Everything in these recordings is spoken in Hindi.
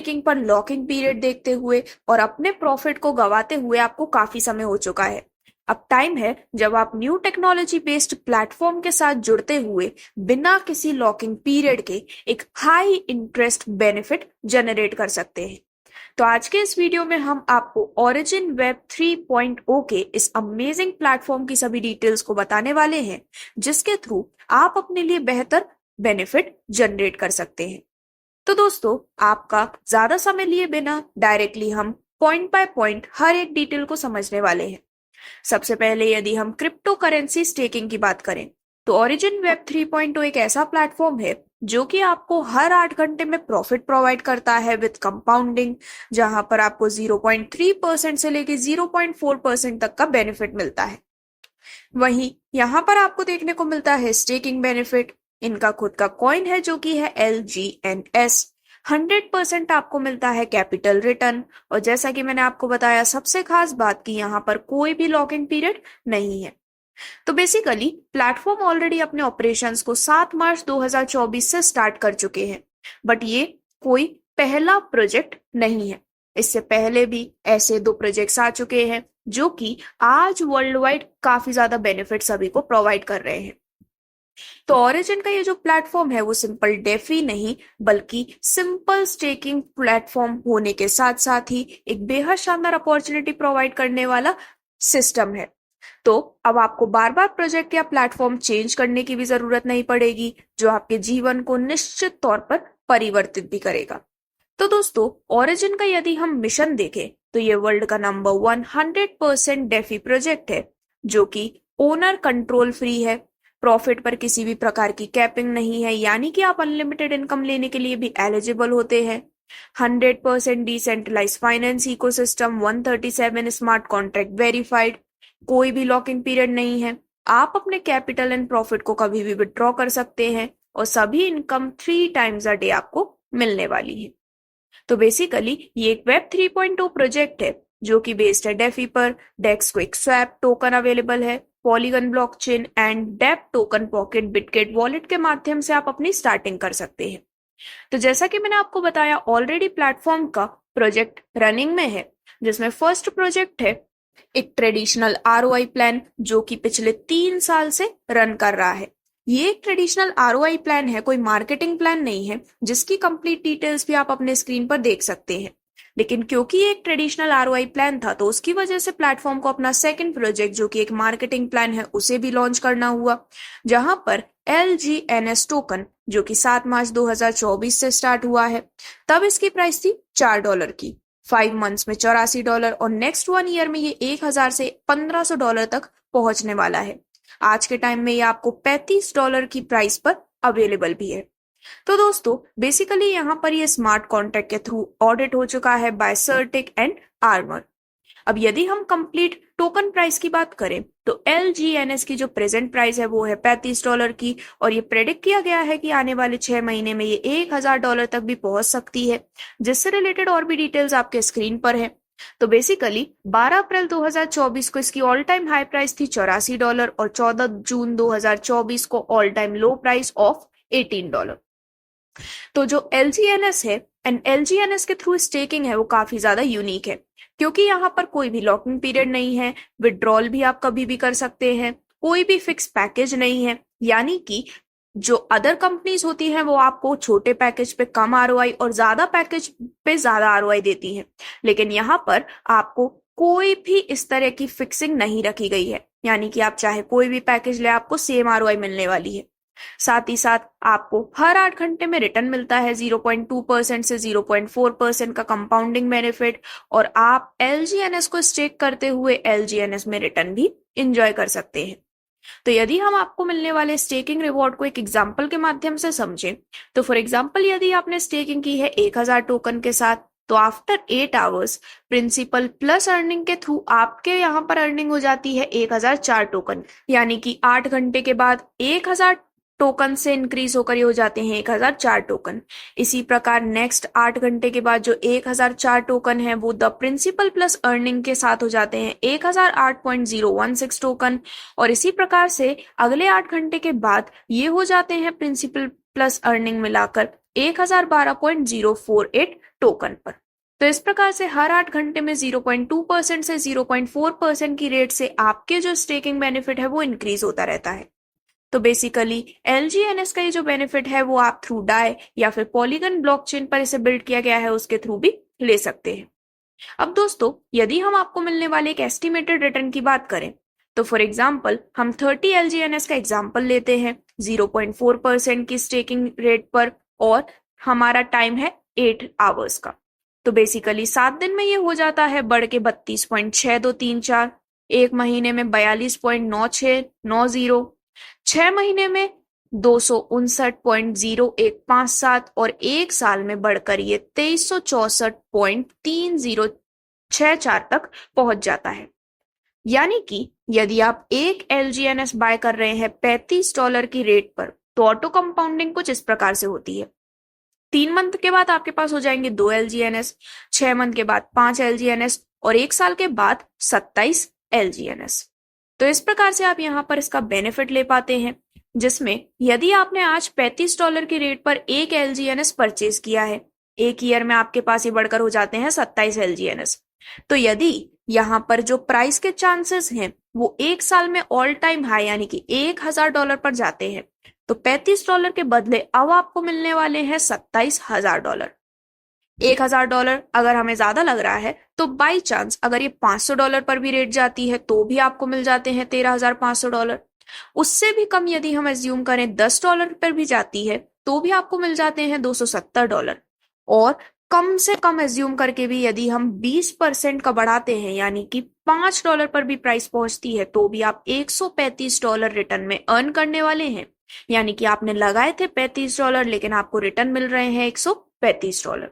स्टेकिंग पर लॉकिंग पीरियड देखते हुए और अपने प्रॉफिट को गंवाते हुए आपको काफी समय हो चुका है। अब टाइम है जब आप न्यू टेक्नोलॉजी बेस्ड प्लेटफॉर्म के साथ जुड़ते हुए बिना किसी लॉकिंग पीरियड के एक हाई इंटरेस्ट बेनिफिट जनरेट कर सकते हैं। तो आज के इस वीडियो में हम आपको ओरिजिन वेब 3.0 के इस अमेजिंग प्लेटफॉर्म की सभी डिटेल्स को बताने वाले हैं, जिसके थ्रू आप अपने लिए बेहतर बेनिफिट जनरेट कर सकते हैं। तो दोस्तों, आपका ज्यादा समय लिए बिना डायरेक्टली हम पॉइंट बाय पॉइंट हर एक डिटेल को समझने वाले हैं। सबसे पहले यदि हम क्रिप्टो करेंसी स्टेकिंग की बात करें तो ओरिजिन वेब 3.0 एक ऐसा प्लेटफॉर्म है जो कि आपको हर 8 घंटे में प्रॉफिट प्रोवाइड करता है विद कंपाउंडिंग, जहां पर आपको 0.3% से लेके 0.4% तक का बेनिफिट मिलता है। वहीं यहाँ पर आपको देखने को मिलता है स्टेकिंग बेनिफिट। इनका खुद का कॉइन है जो कि है LGNS। 100% आपको मिलता है कैपिटल रिटर्न, और जैसा कि मैंने आपको बताया, सबसे खास बात कि यहाँ पर कोई भी लॉकिंग पीरियड नहीं है। तो बेसिकली प्लेटफॉर्म ऑलरेडी अपने ऑपरेशंस को 7 मार्च 2024 से स्टार्ट कर चुके हैं, बट ये कोई पहला प्रोजेक्ट नहीं है। इससे पहले भी ऐसे 2 प्रोजेक्ट्स आ चुके हैं जो कि आज वर्ल्ड वाइड काफी ज्यादा बेनिफिट सभी को प्रोवाइड कर रहे हैं। तो ओरिजिन का ये जो प्लेटफॉर्म है वो सिंपल डेफी नहीं बल्कि सिंपल स्टेकिंग प्लेटफॉर्म होने के साथ साथ ही एक बेहद शानदार अपॉर्चुनिटी प्रोवाइड करने वाला सिस्टम है। तो अब आपको बार बार प्रोजेक्ट या प्लेटफॉर्म चेंज करने की भी जरूरत नहीं पड़ेगी, जो आपके जीवन को निश्चित तौर पर परिवर्तित भी करेगा। तो दोस्तों, ओरिजिन का यदि हम मिशन देखें तो ये वर्ल्ड का नंबर 100% डेफी प्रोजेक्ट है, जो कि ओनर कंट्रोल फ्री है। प्रॉफिट पर किसी भी प्रकार की कैपिंग नहीं है, यानी कि आप अनलिमिटेड इनकम लेने के लिए भी एलिजिबल होते हैं। 100% decentralize finance ecosystem, 137 smart contract verified, कोई भी लॉकिंग पीरियड नहीं है। आप अपने कैपिटल एंड प्रॉफिट को कभी भी विड्रॉ कर सकते हैं और सभी इनकम 3 टाइम्स अ डे आपको मिलने वाली है। तो बेसिकली ये एक वेब 3.0 प्रोजेक्ट है जो कि बेस्ड है डेफी पर। DEX quick swap token available है, पॉलीगन ब्लॉकचेन एंड डेप टोकन पॉकेट बिटगेट वॉलेट के माध्यम से आप अपनी स्टार्टिंग कर सकते हैं। तो जैसा कि मैंने आपको बताया, ऑलरेडी प्लेटफॉर्म का प्रोजेक्ट रनिंग में है, जिसमें फर्स्ट प्रोजेक्ट है एक ट्रेडिशनल ROI प्लान जो कि पिछले 3 साल से रन कर रहा है। ये एक ट्रेडिशनल ROI प्लान है, कोई मार्केटिंग प्लान नहीं है, जिसकी कंप्लीट डिटेल्स भी आप अपने स्क्रीन पर देख सकते हैं। लेकिन क्योंकि ये एक ट्रेडिशनल ROI प्लान था तो उसकी वजह से प्लेटफॉर्म को अपना सेकंड प्रोजेक्ट जो कि एक मार्केटिंग प्लान है उसे भी लॉन्च करना हुआ, जहां पर LGNS टोकन जो कि 7 मार्च 2024 से स्टार्ट हुआ है, तब इसकी प्राइस थी $4 की। 5 मंथ्स में $84 और नेक्स्ट 1 ईयर में ये 1000 से $1500 तक पहुंचने वाला है। आज के टाइम में ये आपको $35 की प्राइस पर अवेलेबल भी है। तो दोस्तों, बेसिकली यहाँ पर ये स्मार्ट कॉन्ट्रैक्ट के थ्रू ऑडिट हो चुका है बाय सर्टिक एंड आर्मर। अब यदि हम कंप्लीट टोकन प्राइस की बात करें तो LGNS की जो प्रेजेंट प्राइस है वो है $35 की, और ये प्रेडिक्ट किया गया है कि आने वाले 6 महीने में ये $1000 तक भी पहुंच सकती है, जिससे रिलेटेड और भी डिटेल्स आपके स्क्रीन पर है। तो बेसिकली 12 अप्रैल 2024 को इसकी ऑल टाइम हाई प्राइस थी $84 और 14 जून 2024 को all time low price of $18। तो जो LGNS है एंड LGNS के थ्रू स्टेकिंग है वो काफी ज्यादा यूनिक है, क्योंकि यहाँ पर कोई भी लॉकिंग पीरियड नहीं है, विड्रॉल भी आप कभी भी कर सकते हैं, कोई भी फिक्स पैकेज नहीं है। यानी कि जो अदर कंपनीज होती हैं वो आपको छोटे पैकेज पे कम ROI और ज्यादा पैकेज पे ज्यादा ROI देती हैं, लेकिन यहाँ पर आपको कोई भी इस तरह की फिक्सिंग नहीं रखी गई है। यानी कि आप चाहे कोई भी पैकेज ले, आपको सेम ROI मिलने वाली है। साथ ही साथ आपको हर 8 घंटे में रिटर्न मिलता है 0.2% से 0.4% का कंपाउंडिंग बेनिफिट, और आप LGNS को स्टेक करते हुए LGNS में रिटर्न भी इंजॉय कर सकते हैं। तो यदि हम आपको मिलने वाले स्टेकिंग रिवॉर्ड को एक एग्जाम्पल के माध्यम से समझें तो फॉर एग्जाम्पल यदि आपने स्टेकिंग की है 1000 टोकन के साथ, तो after 8 hours principal plus earning के थ्रू आपके यहाँ पर अर्निंग हो जाती है 1004 टोकन। यानी कि 8 घंटे के बाद 1000 टोकन से इंक्रीज होकर ये हो जाते हैं 1004 टोकन। इसी प्रकार नेक्स्ट 8 घंटे के बाद जो 1004 टोकन है वो द प्रिंसिपल प्लस अर्निंग के साथ हो जाते हैं 1008.016 टोकन, और इसी प्रकार से अगले 8 घंटे के बाद ये हो जाते हैं प्रिंसिपल प्लस अर्निंग मिलाकर 1012.048 टोकन पर। तो इस प्रकार से हर 8 घंटे में 0.2% से 0.4% की रेट से आपके जो स्टेकिंग बेनिफिट है वो इंक्रीज होता रहता है। तो बेसिकली LGNS का ये जो बेनिफिट है वो आप थ्रू डाई या फिर पॉलीगन ब्लॉकचेन पर इसे बिल्ड किया गया है उसके थ्रू भी ले सकते हैं। अब दोस्तों, यदि हम आपको मिलने वाले एक एस्टिमेटेड रिटर्न की बात करें, तो फॉर एग्जाम्पल हम 30 LGNS का एग्जाम्पल लेते हैं 0.4% की स्टेकिंग रेट पर, और हमारा टाइम है 8 आवर्स का। तो बेसिकली 7 दिन में ये हो जाता है बढ़ के 32.6234, एक महीने में 42.9690, 6 महीने में 259.0157 और एक साल में बढ़कर ये 2364.3064 तक पहुंच जाता है। यानी कि यदि आप एक LGNS बाय कर रहे हैं $35 की रेट पर, तो ऑटो कंपाउंडिंग कुछ इस प्रकार से होती है। 3 मंथ के बाद आपके पास हो जाएंगे 2 LGNS, 6 मंथ के बाद 5 LGNS और एक साल के बाद 27 LGNS। तो इस प्रकार से आप यहाँ पर इसका बेनिफिट ले पाते हैं, जिसमें यदि आपने आज $35 की रेट पर एक LGNS परचेज किया है, एक ईयर में आपके पास ये बढ़कर हो जाते हैं 27 LGNS। तो यदि यहाँ पर जो प्राइस के चांसेस हैं वो एक साल में ऑल टाइम हाई यानी कि $1000 पर जाते हैं, तो $35 के बदले अब आपको मिलने वाले हैं $27,000। $1000 अगर हमें ज्यादा लग रहा है तो बाई चांस अगर ये $500 पर भी रेट जाती है तो भी आपको मिल जाते हैं $13,500। उससे भी कम यदि हम एज्यूम करें $10 पर भी जाती है तो भी आपको मिल जाते हैं $270। और कम से कम एज्यूम करके भी यदि हम 20% का बढ़ाते हैं यानी कि $5 पर भी प्राइस पहुंचती है तो भी आप $135 रिटर्न में अर्न करने वाले हैं। यानी कि आपने लगाए थे $35 लेकिन आपको रिटर्न मिल रहे हैं $135।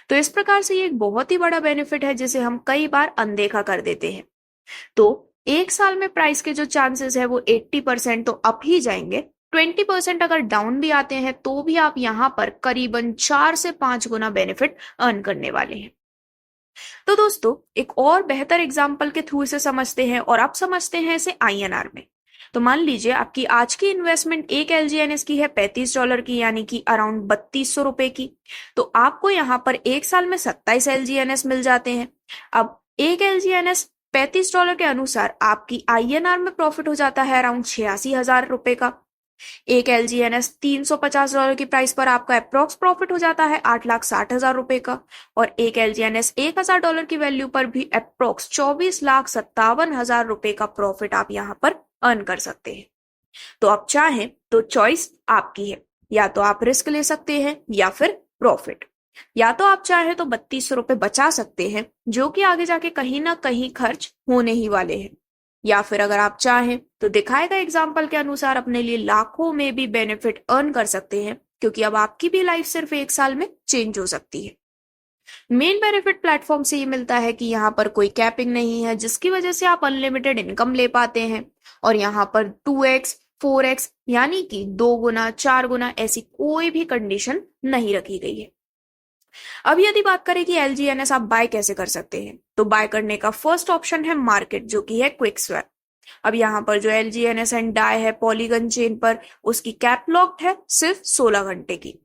तो इस प्रकार से ये एक बहुत ही बड़ा बेनिफिट है जिसे हम कई बार अनदेखा कर देते हैं। तो एक साल में प्राइस के जो चांसेस है वो 80% तो अप ही जाएंगे, 20% अगर डाउन भी आते हैं तो भी आप यहाँ पर करीबन 4 से 5 गुना बेनिफिट अर्न करने वाले हैं। तो दोस्तों, एक और बेहतर एग्जाम्पल के थ्रू इसे समझते हैं और अब समझते हैं इसे INR में। तो मान लीजिए आपकी आज की इन्वेस्टमेंट एक LGNS की है $35 की यानी कि अराउंड 3200 रुपए की। तो आपको यहाँ पर एक साल में 27 LGNS मिल जाते हैं। अब एक LGNS $35 के अनुसार आपकी INR में प्रॉफिट हो जाता है अराउंड 86,000 रुपए का। एक LGNS $350 की प्राइस पर आपका अप्रोक्स प्रॉफिट हो जाता है 8,60,000 रुपए का, और एक LGNS $1,000 की वैल्यू पर भी अप्रोक्स 24,57,000 रुपए का प्रॉफिट आप यहाँ पर अर्न कर सकते हैं। तो आप चाहें तो चॉइस आपकी है, या तो आप रिस्क ले सकते हैं या फिर प्रॉफिट, या तो आप चाहें तो 3200 रुपए बचा सकते हैं जो कि आगे जाके कहीं ना कहीं खर्च होने ही वाले हैं, या फिर अगर आप चाहें तो दिखाए गए एग्जाम्पल के अनुसार अपने लिए लाखों में भी बेनिफिट अर्न कर सकते हैं, क्योंकि अब आपकी भी लाइफ सिर्फ एक साल में चेंज हो सकती है। मेन बेनिफिट प्लेटफॉर्म से ये मिलता है कि यहाँ पर कोई कैपिंग नहीं है, जिसकी वजह से आप अनलिमिटेड इनकम ले पाते हैं, और यहाँ पर 2x 4x यानी कि 2 गुना 4 गुना ऐसी कोई भी कंडीशन नहीं रखी गई है। अब यदि बात करें कि LGNS आप बाय कैसे कर सकते हैं, तो बाय करने का फर्स्ट ऑप्शन है मार्केट, जो कि है क्विक स्वैप। अब यहाँ पर जो LGNS एंड डाई है पॉलीगन चेन पर, उसकी कैप लॉक्ड है सिर्फ 16 घंटे की।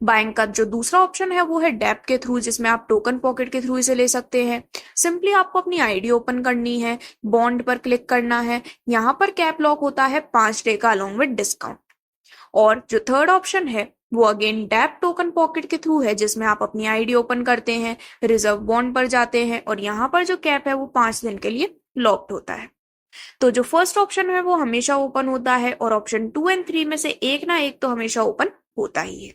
बाइंग का जो दूसरा ऑप्शन है वो है डेप के थ्रू, जिसमें आप टोकन पॉकेट के थ्रू इसे ले सकते हैं। सिंपली आपको अपनी आईडी ओपन करनी है, बॉन्ड पर क्लिक करना है, यहाँ पर कैप लॉक होता है 5 डे का अलोंग विद डिस्काउंट। और जो थर्ड ऑप्शन है वो अगेन डेप टोकन पॉकेट के थ्रू है, जिसमें आप अपनी आईडी ओपन करते हैं, रिजर्व बॉन्ड पर जाते हैं, और यहाँ पर जो कैप है वो 5 दिन के लिए लॉक्ड होता है। तो जो फर्स्ट ऑप्शन है वो हमेशा ओपन होता है, और ऑप्शन 2 एंड 3 में से एक ना एक तो हमेशा ओपन होता ही है।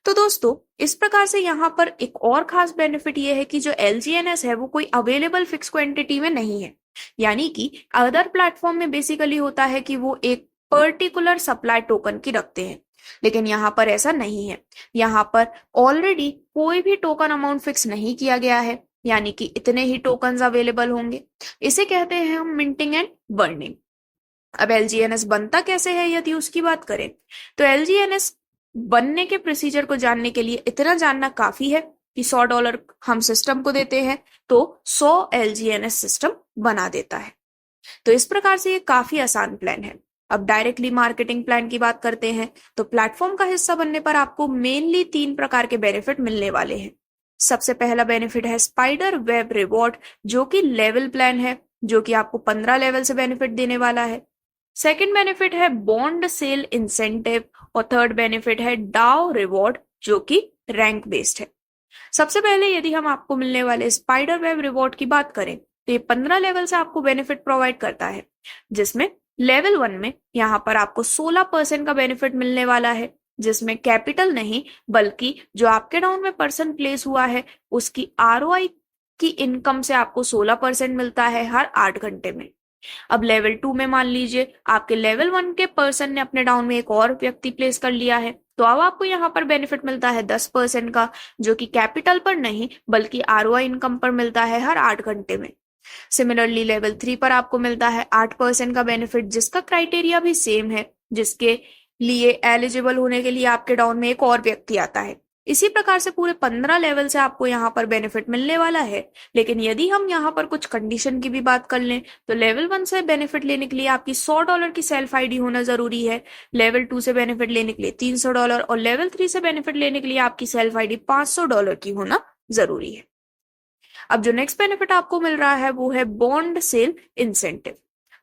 तो दोस्तों, इस प्रकार से यहाँ पर एक और खास बेनिफिट ये है कि जो LGNS है वो कोई अवेलेबल फिक्स क्वांटिटी में नहीं है। यानी कि अदर प्लेटफॉर्म में बेसिकली होता है कि वो एक पर्टिकुलर सप्लाई टोकन की रखते हैं, लेकिन यहाँ पर ऐसा नहीं है। यहाँ पर ऑलरेडी कोई भी टोकन अमाउंट फिक्स नहीं किया गया है, यानी कि इतने ही टोकन अवेलेबल होंगे। इसे कहते हैं हम मिंटिंग एंड बर्निंग। अब LGNS बनता कैसे है यदि उसकी बात करें, तो LGNS बनने के प्रोसीजर को जानने के लिए इतना जानना काफी है कि $100 हम सिस्टम को देते हैं तो 100 LGNS सिस्टम बना देता है। तो इस प्रकार से ये काफी आसान प्लान है। अब डायरेक्टली मार्केटिंग प्लान की बात करते हैं तो प्लेटफॉर्म का हिस्सा बनने पर आपको मेनली 3 प्रकार के बेनिफिट मिलने वाले हैं। सबसे पहला बेनिफिट है स्पाइडर वेब रिवॉर्ड, जो कि लेवल प्लान है, जो कि आपको 15 लेवल से बेनिफिट देने वाला है। सेकंड बेनिफिट है बॉन्ड सेल इंसेंटिव और थर्ड बेनिफिट है डाउ रिवॉर्ड, जो कि रैंक बेस्ड है। सबसे पहले यदि हम आपको मिलने वाले स्पाइडर वेब रिवॉर्ड की बात करें तो ये 15 लेवल से आपको बेनिफिट प्रोवाइड करता है, जिसमें लेवल 1 में यहाँ पर आपको 16% का बेनिफिट मिलने वाला है, जिसमें कैपिटल नहीं बल्कि जो आपके डाउन में पर्सन प्लेस हुआ है उसकी आरओआई की इनकम से आपको 16% मिलता है हर 8 घंटे में। अब लेवल 2 में मान लीजिए आपके लेवल 1 के पर्सन ने अपने डाउन में एक और व्यक्ति प्लेस कर लिया है, तो अब आपको यहाँ पर बेनिफिट मिलता है 10% का, जो कि कैपिटल पर नहीं बल्कि आरओआई इनकम पर मिलता है हर 8 घंटे में। सिमिलरली लेवल 3 पर आपको मिलता है 8% का बेनिफिट, जिसका क्राइटेरिया भी सेम है, जिसके लिए एलिजिबल होने के लिए आपके डाउन में एक और व्यक्ति आता है। इसी प्रकार से पूरे 15 लेवल से आपको यहाँ पर बेनिफिट मिलने वाला है। लेकिन यदि हम यहाँ पर कुछ कंडीशन की भी बात कर लें तो लेवल 1 से बेनिफिट लेने के लिए आपकी $100 की सेल्फ आईडी होना जरूरी है, लेवल 2 से बेनिफिट लेने के लिए $300 और लेवल 3 से बेनिफिट लेने के लिए आपकी सेल्फ आईडी $500 की होना जरूरी है। अब जो नेक्स्ट बेनिफिट आपको मिल रहा है वो है बॉन्ड सेल इंसेंटिव।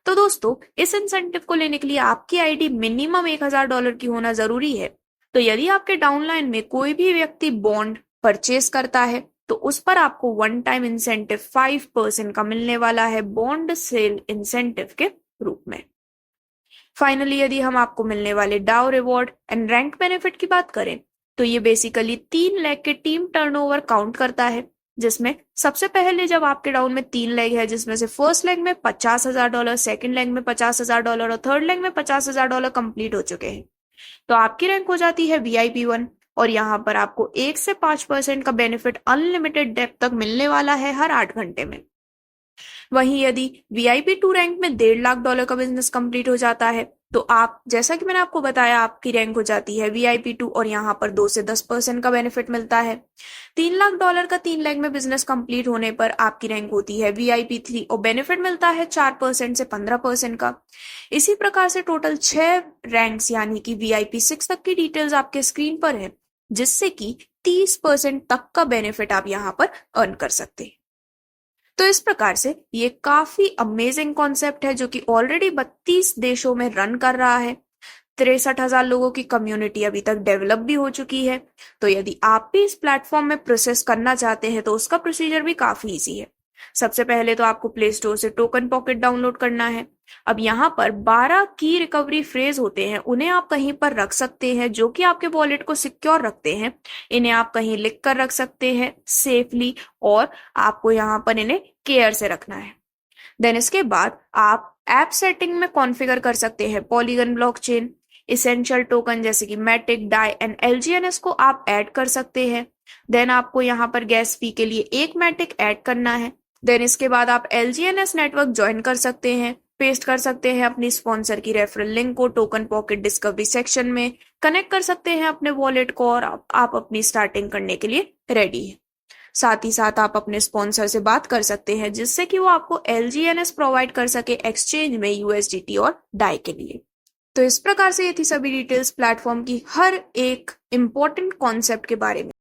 तो दोस्तों इस इंसेंटिव को लेने के लिए आपकी आईडी मिनिमम $1000 की होना जरूरी है। तो यदि आपके डाउनलाइन में कोई भी व्यक्ति बॉन्ड परचेस करता है तो उस पर आपको वन टाइम इंसेंटिव 5% का मिलने वाला है बॉन्ड सेल इंसेंटिव के रूप में। फाइनली यदि हम आपको मिलने वाले डाउ रिवॉर्ड एंड रैंक बेनिफिट की बात करें तो ये बेसिकली 3 लेग के टीम टर्नओवर काउंट करता है, जिसमें सबसे पहले जब आपके डाउन में 3 लेग है जिसमें से फर्स्ट लेग में $50,000, सेकंड लेग में $50,000 और थर्ड लेग में $50,000 कंप्लीट हो चुके हैं, तो आपकी रैंक हो जाती है VIP1 और यहाँ पर आपको 1 से 5% का बेनिफिट अनलिमिटेड डेप्थ तक मिलने वाला है हर 8 घंटे में। वहीं यदि VIP2 रैंक में $1.5 लाख का बिजनेस कंप्लीट हो जाता है तो आप, जैसा कि मैंने आपको बताया, आपकी रैंक हो जाती है VIP2 और यहाँ पर 2 से 10% का बेनिफिट मिलता है। $3 लाख का 3 लेग में बिजनेस कंप्लीट होने पर आपकी रैंक होती है VIP3 और बेनिफिट मिलता है 4% से 15% का। इसी प्रकार से टोटल 6 रैंक्स यानी कि VIP6 तक की डिटेल्स आपके स्क्रीन पर है, जिससे कि 30% तक का बेनिफिट आप यहाँ पर अर्न कर सकते हैं। तो इस प्रकार से ये काफी अमेजिंग कॉन्सेप्ट है जो कि ऑलरेडी 32 देशों में रन कर रहा है। 63,000 लोगों की कम्युनिटी अभी तक डेवलप भी हो चुकी है। तो यदि आप भी इस प्लेटफॉर्म में प्रोसेस करना चाहते हैं तो उसका प्रोसीजर भी काफी इजी है। सबसे पहले तो आपको प्ले स्टोर से टोकन पॉकेट डाउनलोड करना है। अब यहाँ पर 12 की रिकवरी फ्रेज होते हैं, उन्हें आप कहीं पर रख सकते हैं जो कि आपके वॉलेट को सिक्योर रखते हैं। इन्हें आप कहीं लिख कर रख सकते हैं सेफली और आपको यहाँ पर इन्हें केयर से रखना है। देन इसके बाद आप ऐप सेटिंग में कॉन्फ़िगर कर सकते हैं पॉलीगन ब्लॉकचेन, इसेंशियल टोकन जैसे कि मैटिक, डाई एंड LGNS को आप ऐड कर सकते हैं। देन आपको यहाँ पर गैस फी के लिए एक मैटिक ऐड करना है। देन इसके बाद आप LGNS नेटवर्क ज्वाइन कर सकते हैं, पेस्ट कर सकते हैं अपनी स्पॉन्सर की रेफरल लिंक को टोकन पॉकेट डिस्कवरी सेक्शन में, कनेक्ट कर सकते हैं अपने वॉलेट को और आप अपनी स्टार्टिंग करने के लिए रेडी है। साथ ही साथ आप अपने स्पॉन्सर से बात कर सकते हैं जिससे कि वो आपको LGNS प्रोवाइड कर सके एक्सचेंज में USDT और डाई के लिए। तो इस प्रकार से ये थी सभी डिटेल्स प्लेटफॉर्म की हर एक इंपॉर्टेंट कॉन्सेप्ट के बारे में।